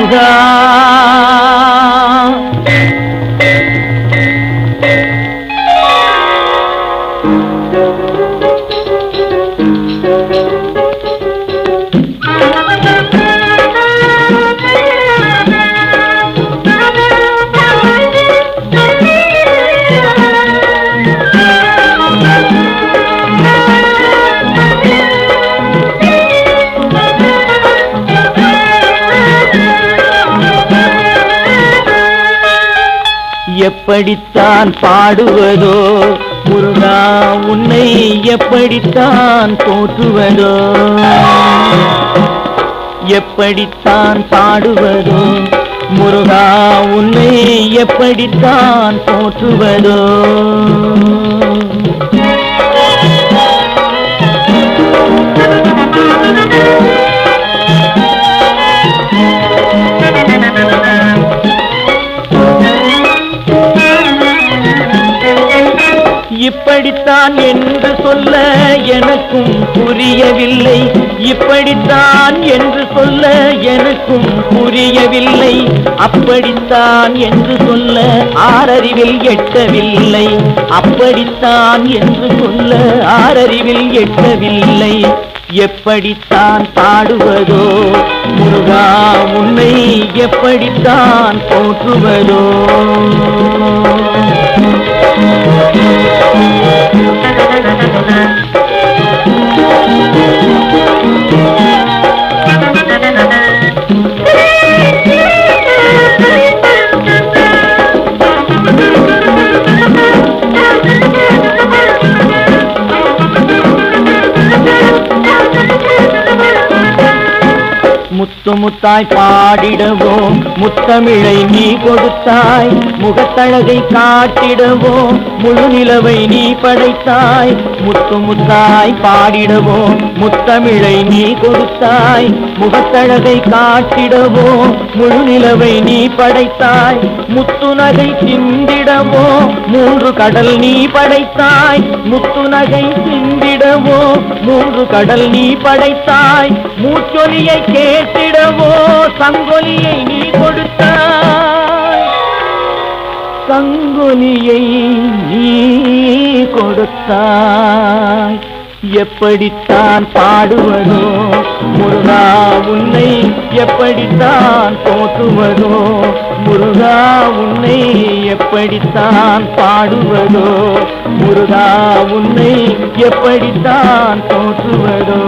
முருகா. எப்படித்தான் பாடுவதோ முருகா, உன்னை எப்படித்தான் போற்றுவதோ? எப்படித்தான் பாடுவதோ முருகா, உன்னை எப்படித்தான் போற்றுவதோ? இப்படித்தான் என்று சொல்ல எனக்கும் புரியவில்லை, இப்படித்தான் என்று சொல்ல எனக்கும் புரியவில்லை. அப்படித்தான் என்று சொல்ல ஆறறிவில் எட்டவில்லை, அப்படித்தான் என்று சொல்ல ஆறறிவில் எட்டவில்லை. எப்படித்தான் பாடுவதோ முருகா, உன்னை எப்படித்தான் போற்றுவதோ? முத்து முத்தாய் பாடிடவோம் முத்தமிழை நீ கொடுத்தாய், முகத்தழகை காட்டிடவோம் முழு நிலவை நீ படைத்தாய். முத்து முத்தாய் பாடிடவோம் முத்தமிழை நீ கொடுத்தாய், முகத்தழகை காட்டிடவோம் முழு நிலவை நீ படைத்தாய். முத்துநகை சிந்திடவோ மூன்று கடல் நீ படைத்தாய், முத்துநகை சிந்திடவோ மூன்று கடல் நீ படைத்தாய். மூச்சொலியை கேட்டிடவோ சங்கொலியை நீ கொடுத்தாய், சங்கொலியை நீ கொடுத்தாய். எப்படித்தான் பாடுவதோ முருகா, உன்னை எப்படித்தான் போற்றுவதோ? முருகா, உன்னை எப்படித்தான் பாடுவதோ? முருகா, உன்னை எப்படித்தான் போற்றுவதோ?